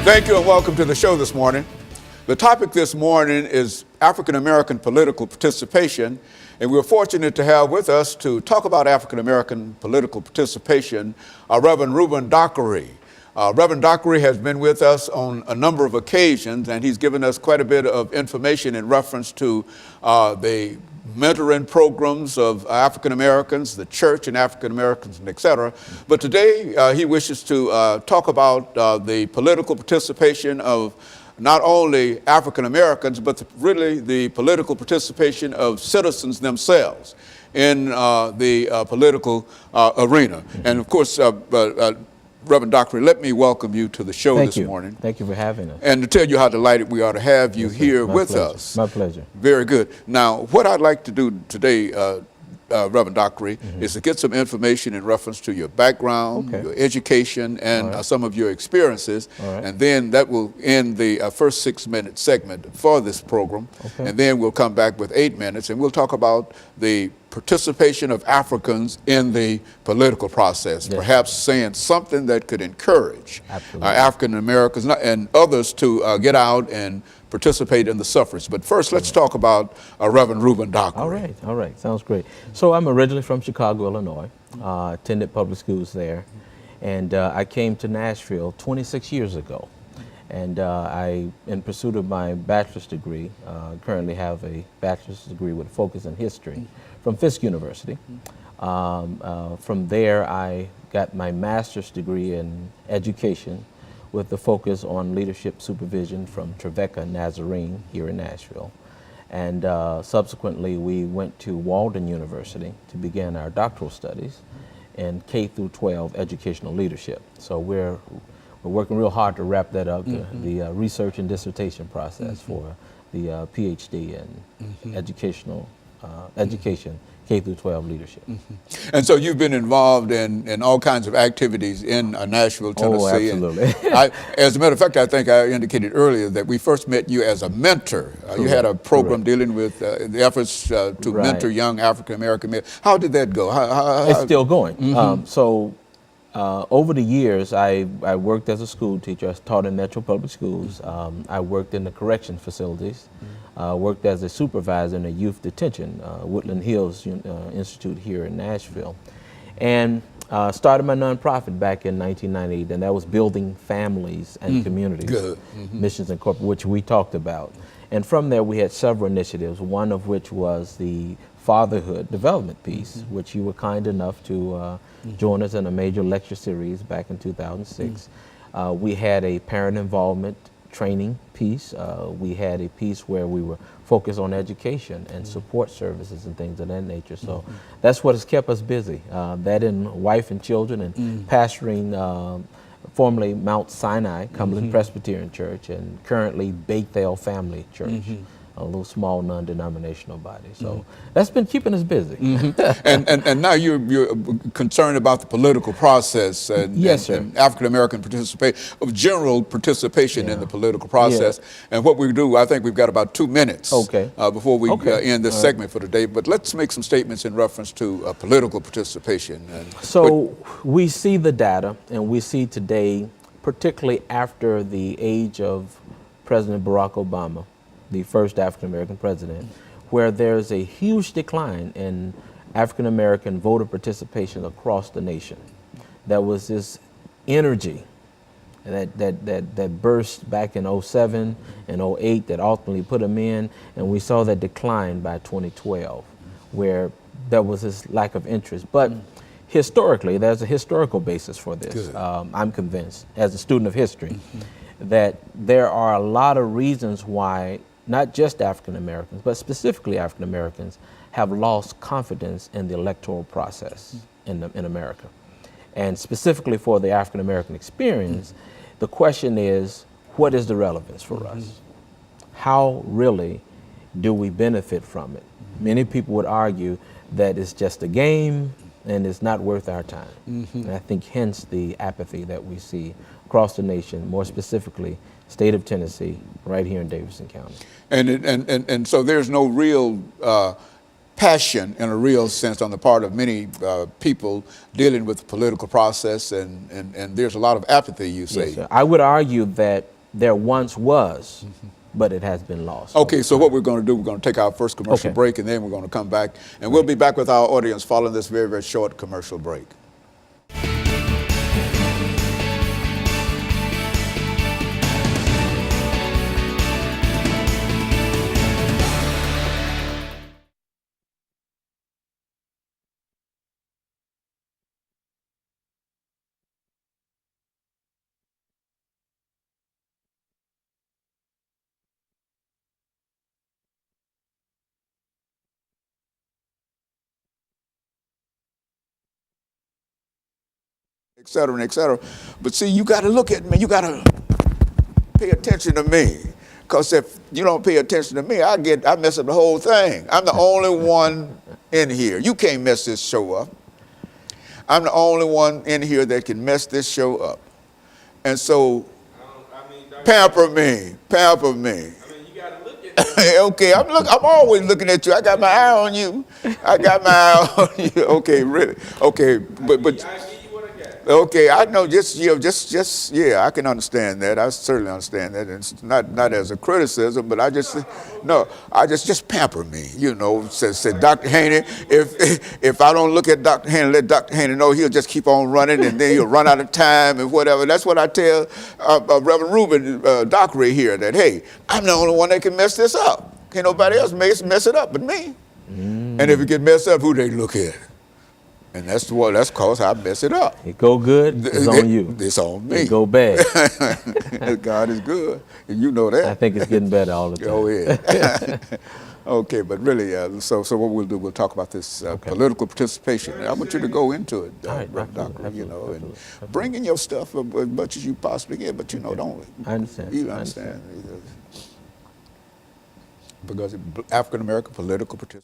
Thank you and welcome to the show this morning. The topic this morning is African American political participation, and we're fortunate to have with us to talk about African American political participation, Reverend RDockery. Reverend Dockery has been with us on a number of occasions, and he's given us quite a bit of information in reference to the mentoring programs of African Americans, the church and African Americans, and et cetera. But today he wishes to talk about the political participation of not only African Americans, but really the political participation of citizens themselves in the political arena. And of course, Reverend Dockery, let me welcome you to the show this morning. Thank you for having us. And to tell you how delighted we are to have you here with us. My pleasure. Very good. Now, what I'd like to do today, Reverend Dockery, is to get some information in reference to your background, your education, and some of your experiences. And then that will end the first 6-minute segment for this program. And then we'll come back with 8 minutes, and we'll talk about the participation of Africans in the political process, perhaps saying something that could encourage African Americans and others to get out and participate in the suffrage. But first, let's talk about Reverend RDockery. All right, sounds great. So I'm originally from Chicago, Illinois, attended public schools there, and I came to Nashville 26 years ago. And I, in pursuit of my bachelor's degree, currently have a bachelor's degree with a focus in history from Fisk University. From there, I got my master's degree in education with the focus on leadership supervision from Trevecca Nazarene here in Nashville. And subsequently, we went to Walden University to begin our doctoral studies in K-12 educational leadership. So we're working real hard to wrap that up, the research and dissertation process for the PhD in education, K-12 leadership. And so you've been involved in all kinds of activities in Nashville, Tennessee. Oh, absolutely. As a matter of fact, I think I indicated earlier that we first met you as a mentor. You had a program dealing with the efforts to mentor young African American men. How did that go? It's still going. Over the years, I worked as a school teacher. I taught in Metro Public Schools. I worked in the correction facilities. Worked as a supervisor in a youth detention, Woodland Hills Institute here in Nashville. And started my nonprofit back in 1998, and that was building families and communities, missions and corporate, which we talked about. And from there, we had several initiatives, one of which was the fatherhood development piece, which you were kind enough to join us in a major lecture series back in 2006. We had a parent involvement training piece. We had a piece where we were focused on education and support services and things of that nature. So that's what has kept us busy. That and wife and children and pastoring formerly Mount Sinai Cumberland Presbyterian Church and currently Bethel Family Church. A little small non-denominational body. So that's been keeping us busy. And now you're concerned about the political process and, and African-American participation, of general participation in the political process. And what we do, I think we've got about 2 minutes before we end this segment for today. But let's make some statements in reference to political participation. So we see the data, and we see today, particularly after the age of President Barack Obama, the first African-American president, where there's a huge decline in African-American voter participation across the nation. There was this energy that burst back in 07 and 08 that ultimately put them in, and we saw that decline by 2012, where there was this lack of interest. But historically, there's a historical basis for this. I'm convinced, as a student of history, that there are a lot of reasons why not just African Americans, but specifically African Americans, have lost confidence in the electoral process in America. And specifically for the African American experience, the question is, what is the relevance for us? How really do we benefit from it? Many people would argue that it's just a game and it's not worth our time. And I think hence the apathy that we see across the nation, more specifically state of Tennessee, right here in Davidson County. And so there's no real passion in a real sense on the part of many people dealing with the political process, and there's a lot of apathy, you say. Yes, sir. I would argue that there once was, but it has been lost. Okay, so what we're going to do, we're going to take our first commercial Okay. break, and then we're going to come back, and we'll be back with our audience following this very, very short commercial break. Et cetera, and et cetera. But see, you got to look at me. You got to pay attention to me. Because if you don't pay attention to me, I mess up the whole thing. I'm the only one in here. You can't mess this show up. I'm the only one in here that can mess this show up. And so, pamper me. I mean, you gotta look at me. Okay, I'm always looking at you. I got my eye on you. I got my eye on you. Okay, really. Okay, but I give you what I got. okay, I know. Yeah, I can understand that. I certainly understand that. And it's not as a criticism, but I just pamper me. You know, said Dr. Haney. If I don't look at Dr. Haney, let Dr. Haney know, he'll just keep on running, and then he'll run out of time and whatever. That's what I tell Reverend Reuben Dockery here. That hey, I'm the only one that can mess this up. Can't nobody else mess it up but me. And if it get messed up, who they look at? And that's cause I mess it up. It go good, it's on you. It's on me. It go bad. God is good, and you know that. I think it's getting better all the time. Oh yeah. Okay, but really, so what we'll do, we'll talk about this political participation. And I want you to go into it, All right, Reverend Dockery, absolutely. and bring in your stuff as much as you possibly can. But don't I understand. you I understand? Because African American political participation.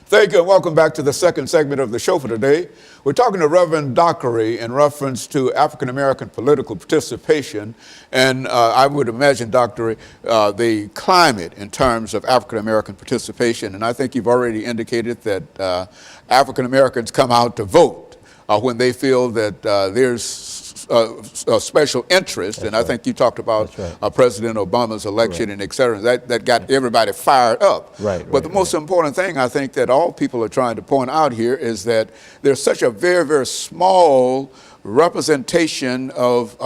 Thank you, and welcome back to the second segment of the show for today. We're talking to Reverend Dockery in reference to African American political participation, and I would imagine, Dockery, the climate in terms of African American participation, and I think you've already indicated that African Americans come out to vote when they feel that there's a special interest, and I think you talked about President Obama's election and et cetera. That got everybody fired up. But the most important thing I think that all people are trying to point out here is that there's such a very, very small representation of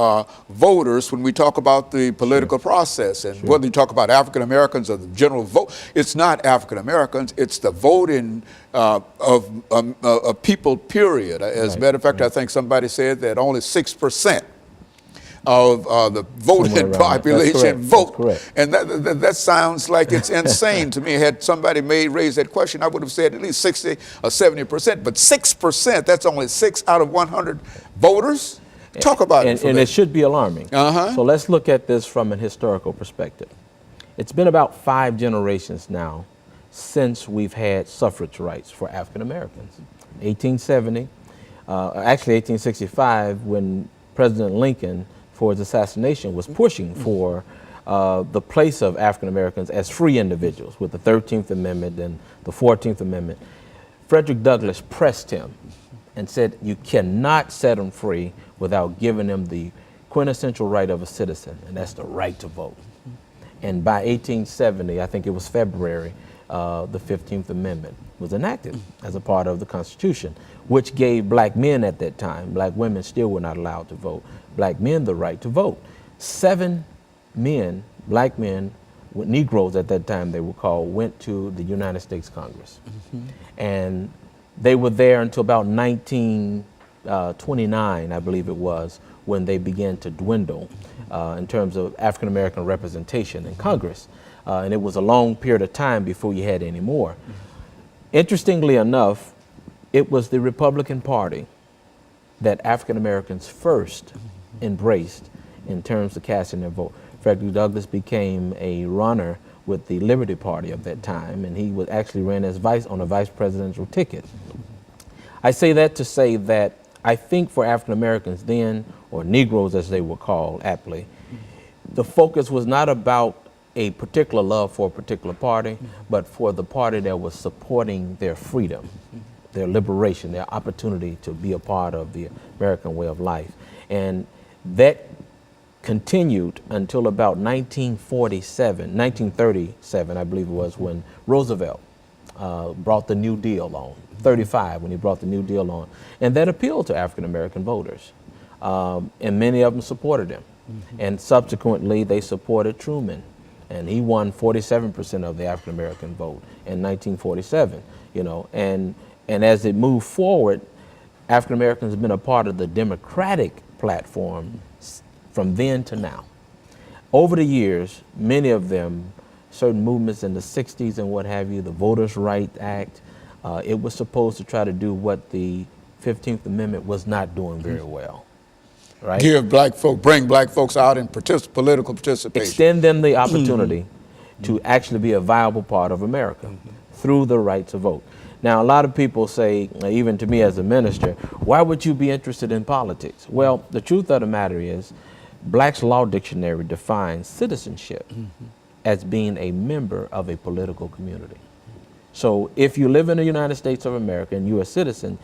voters when we talk about the political process. And whether you talk about African Americans or the general vote, it's not African Americans, it's the voting of people, period. As a matter of fact, I think somebody said that only 6% of the voting population vote. And that sounds like it's insane to me. Had somebody raised that question, I would have said at least 60 or 70%. But 6%, that's only 6 out of 100 voters. Talk about it. And it should be alarming. So let's look at this from an historical perspective. It's been about 5 generations now since we've had suffrage rights for African Americans. 1870, actually 1865, when President Lincoln, for his assassination, was pushing for the place of African Americans as free individuals with the 13th Amendment and the 14th Amendment. Frederick Douglass pressed him and said, you cannot set them free without giving them the quintessential right of a citizen, and that's the right to vote. And by 1870, I think it was February, the 15th Amendment was enacted as a part of the Constitution, which gave black men at that time, black women still were not allowed to vote, black men the right to vote. 7 men, black men, Negroes at that time they were called, went to the United States Congress. And they were there until about 1929, I believe it was, when they began to dwindle in terms of African American representation in Congress. And it was a long period of time before you had any more. Interestingly enough, it was the Republican Party that African Americans first embraced in terms of casting their vote. Frederick Douglass became a runner with the Liberty Party of that time, and he actually ran as on a vice presidential ticket. I say that to say that I think for African Americans then, or Negroes as they were called aptly, the focus was not about a particular love for a particular party, but for the party that was supporting their freedom, their liberation, their opportunity to be a part of the American way of life. And that continued until about 1937, I believe it was, when Roosevelt brought the New Deal on, 35 when he brought the New Deal on. And that appealed to African American voters. And many of them supported him. And subsequently, they supported Truman. And he won 47% of the African American vote in 1947, you know. And as it moved forward, African Americans have been a part of the Democratic platform from then to now. Over the years, many of them, certain movements in the 60s and what have you, the Voters' Rights Act, it was supposed to try to do what the 15th Amendment was not doing very well. Right? Bring black folks out in political participation. Extend them the opportunity to actually be a viable part of America through the right to vote. Now, a lot of people say, even to me as a minister, why would you be interested in politics? Well, the truth of the matter is, Black's Law Dictionary defines citizenship as being a member of a political community. So if you live in the United States of America and you're a citizen,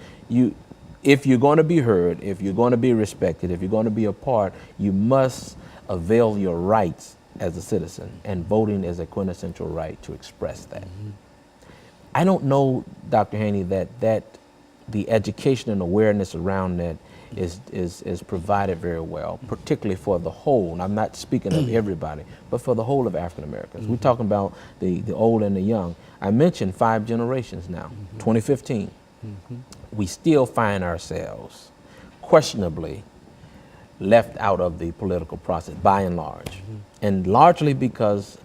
if you're going to be heard, if you're going to be respected, if you're going to be a part, you must avail your rights as a citizen, and voting is a quintessential right to express that. I don't know, Dr. Haney, that the education and awareness around that is provided very well, particularly for the whole. And I'm not speaking of everybody, but for the whole of African Americans. We're talking about the old and the young. I mentioned 5 generations now, 2015. We still find ourselves questionably left out of the political process by and large. And largely because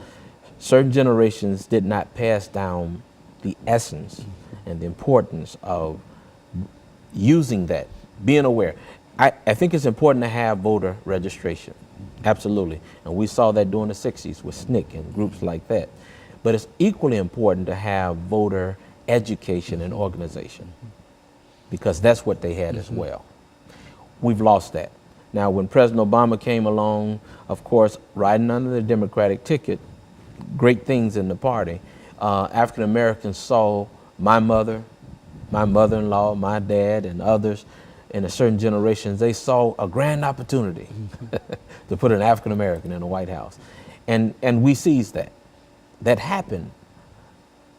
certain generations did not pass down the essence and the importance of using that, being aware. I think it's important to have voter registration, absolutely. And we saw that during the 60s with SNCC and groups like that. But it's equally important to have voter education and organization, because that's what they had as well. We've lost that. Now, when President Obama came along, of course, riding under the Democratic ticket, great things in the party, African Americans saw my mother, my mother-in-law, my dad, and others in a certain generations, they saw a grand opportunity to put an African American in the White House. And we seized that. That happened.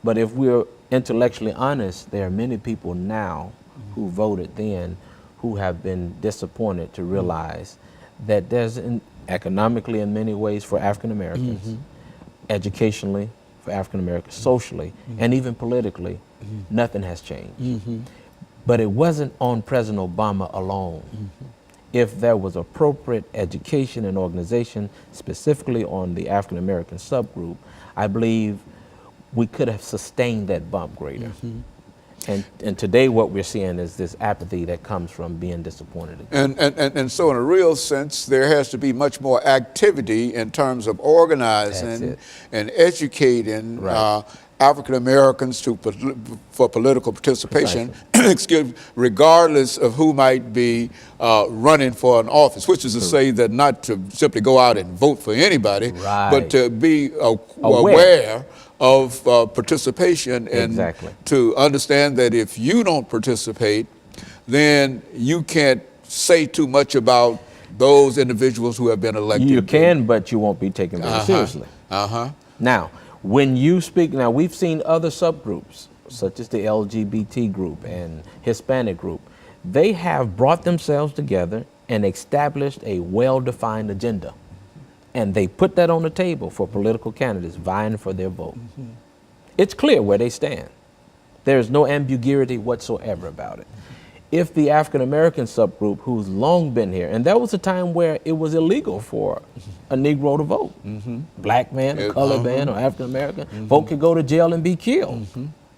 But if we're intellectually honest, there are many people now who voted then who have been disappointed to realize that there's economically in many ways for African Americans, educationally for African Americans, socially, and even politically, nothing has changed. But it wasn't on President Obama alone. If there was appropriate education and organization, specifically on the African American subgroup, I believe we could have sustained that bump greater. And today what we're seeing is this apathy that comes from being disappointed. And so in a real sense, there has to be much more activity in terms of organizing and educating African Americans for political participation, regardless of who might be running for an office, which is to say that not to simply go out and vote for anybody, but to be aware of participation and to understand that if you don't participate, then you can't say too much about those individuals who have been elected. You can, but you won't be taken very seriously. Now, when you speak, now we've seen other subgroups, such as the LGBT group and Hispanic group. They have brought themselves together and established a well-defined agenda. And they put that on the table for political candidates vying for their vote. It's clear where they stand. There's no ambiguity whatsoever about it. If the African American subgroup, who's long been here, and there was a time where it was illegal for a Negro to vote, black man, a colored man, or African American, vote could go to jail and be killed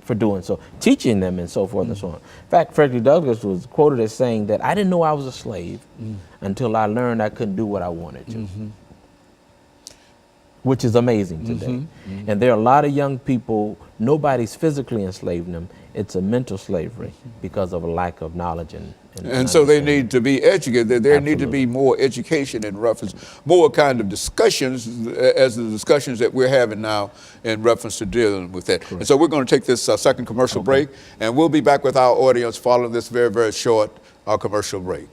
for doing so, teaching them and so forth and so on. In fact, Frederick Douglass was quoted as saying that I didn't know I was a slave until I learned I couldn't do what I wanted to. Which is amazing today. And there are a lot of young people, nobody's physically enslaving them, it's a mental slavery because of a lack of knowledge And so they understanding. need to be educated. There need to Absolutely. be more education in reference, more kind of discussions as the discussions that we're having now in reference to dealing with that. And so we're going to take this second commercial break, and we'll be back with our audience following this very, very short commercial break.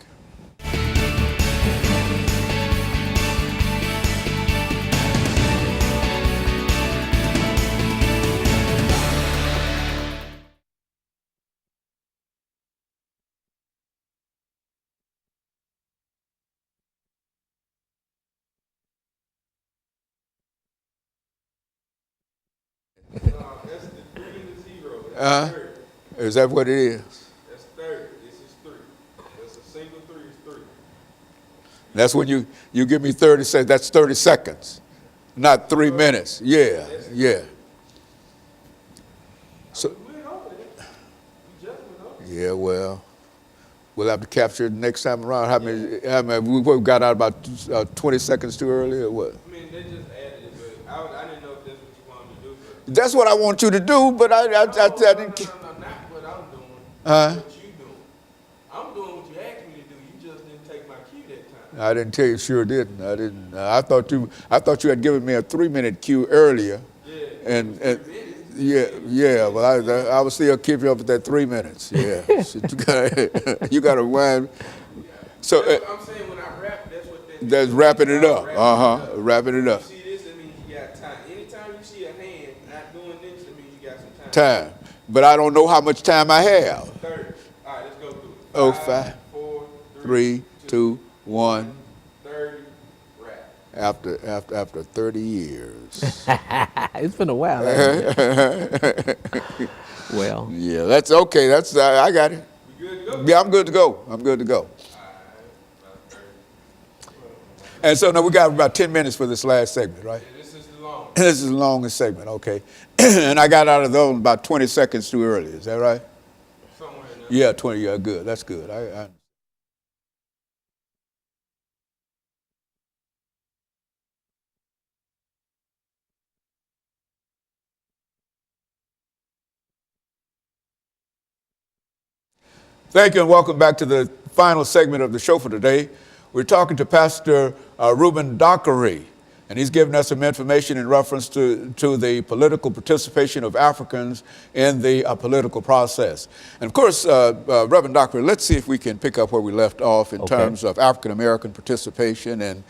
That's the 3 and the 0. That's 30. Is that what it is? That's 30. This is 3. That's a single 3 is 3. That's when you give me 30 seconds. That's 30 seconds, not 3 minutes. Yeah, yeah. So, We went over that. We just went over that. yeah, well, we'll have to capture it next time around. How many we got out about 20 seconds too early or what? I mean, they just added it, but I didn't know if that's what you wanted to do. But That's what I want you to do, but I didn't. no, not what I'm doing. What you doing? I'm doing what you asked me to do. You just didn't take my cue that time. I didn't tell you. Sure didn't. I didn't. I thought you had given me a 3-minute cue earlier. Yeah. And yeah. Well, I was still keeping up with that 3 minutes. Yeah. So you got to wind. So That's what I'm saying, when I rap, that's what that that's means. wrapping it up. Wrapping it up. Wrapping it up. You see this, that means you got time. Anytime you see a hand not doing this, that means you got some time. Time. But I don't know how much time I have. 30. All right, let's go through it. Oh, 5, five, 4, 3, 2, 1. 30, rap. After 30 years. It's been a while. hasn't it? Well, Yeah, that's okay. That's I got it. We good to go? Yeah, I'm good to go. I'm good to go. And so now we got about 10 minutes for this last segment, right? Yeah, this is the long. This is the longest segment, okay. And I got out of those about 20 seconds too early. Is that right? Somewhere in there. Yeah, 20. Yeah, good. That's good. I Thank you and welcome back to the final segment of the show for today. We're talking to Pastor RDockery, and he's giving us some information in reference to the political participation of Africans in the political process. And of course, Reverend Dockery, let's see if we can pick up where we left off in terms of African American participation and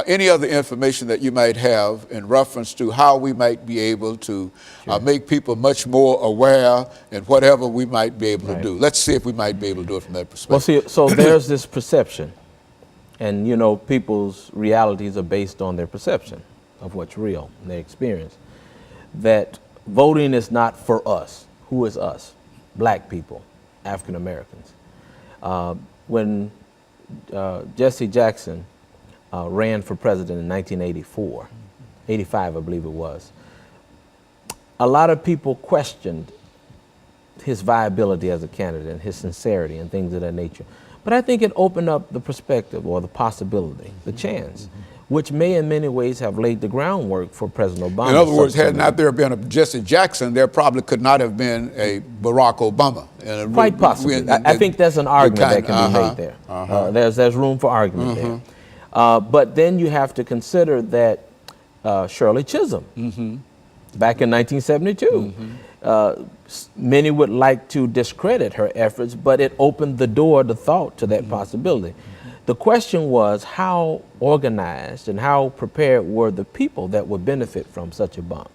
any other information that you might have in reference to how we might be able to make people much more aware in whatever we might be able to do. Let's see if we might be able to do it from that perspective. well, see, so there's this perception, and you know, people's realities are based on their perception of what's real, and their experience. That voting is not for us. Who is us? Black people, African Americans. When Jesse Jackson ran for president in 1984, 85, I believe it was, a lot of people questioned his viability as a candidate and his sincerity and things of that nature. But I think it opened up the perspective or the possibility, the chance, which may in many ways have laid the groundwork for President Obama. In other words, had not there been a Jesse Jackson, there probably could not have been a Barack Obama. Quite possibly. I think there's an argument that can be made there. There's room for argument there. But then you have to consider that Shirley Chisholm, back in 1972, many would like to discredit her efforts, but it opened the door, the thought to that possibility. The question was how organized and how prepared were the people that would benefit from such a bump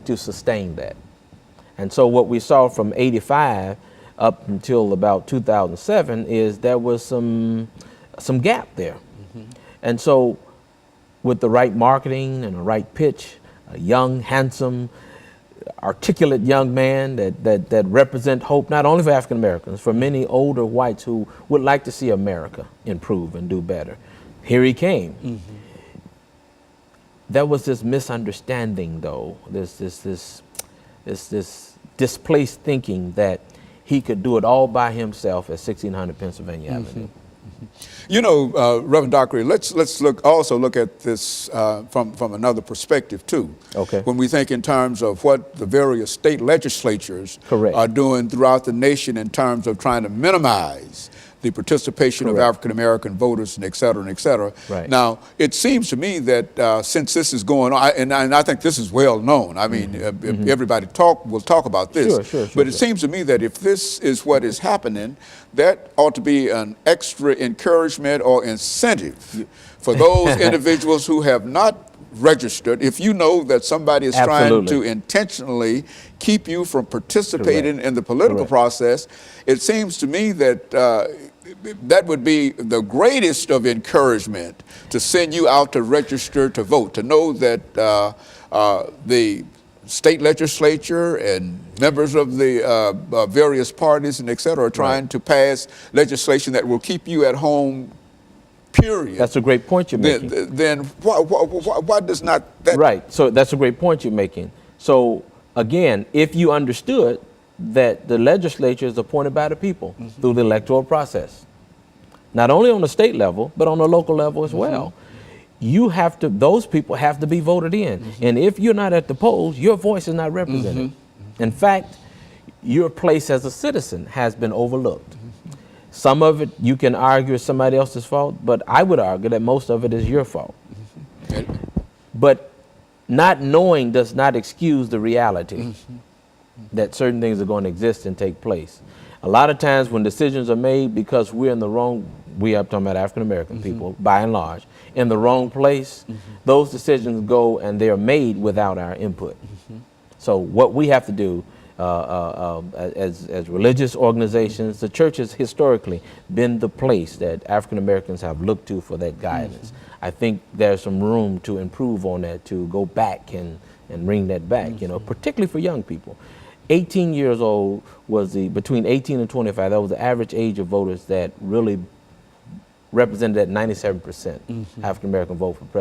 to sustain that. And so what we saw from 85 up until about 2007 is there was some gap there. And so with the right marketing and the right pitch, a young, handsome, articulate young man that represent hope not only for African Americans, for many older whites who would like to see America improve and do better. Here he came. There was this misunderstanding, though, this displaced thinking that he could do it all by himself at 1600 Pennsylvania Avenue. You know, Reverend Dockery, let's also look at this from another perspective too. Okay. When we think in terms of what the various state legislatures Correct. are doing throughout the nation in terms of trying to minimize the participation of Correct. African American voters, and et cetera, and et cetera. Right. Now, it seems to me that since this is going on, and I think this is well known. I mean, everybody will talk about this. Sure, but it seems to me that if this is what is happening, that ought to be an extra encouragement or incentive for those individuals who have not registered. If you know that somebody is trying to intentionally keep you from participating in the political process, it seems to me that that would be the greatest of encouragement to send you out to register to vote, to know that the state legislature and members of the various parties and et cetera are trying to pass legislation that will keep you at home, period. That's a great point you're making. Then why does not that? Right. So that's a great point you're making. So again, if you understood that the legislature is appointed by the people through the electoral process, not only on the state level, but on the local level as well, you have to, those people have to be voted in. And if you're not at the polls, your voice is not represented. In fact, your place as a citizen has been overlooked. Some of it you can argue is somebody else's fault, but I would argue that most of it is your fault. But not knowing does not excuse the reality that certain things are going to exist and take place. A lot of times when decisions are made because we're in the wrong, we are talking about African American people by and large, in the wrong place, those decisions go and they're made without our input. So what we have to do as religious organizations, the church has historically been the place that African Americans have looked to for that guidance. I think there's some room to improve on that, to go back and bring that back, you know, particularly for young people. 18 years old was between 18 and 25, that was the average age of voters that really represented that 97% African American vote for president.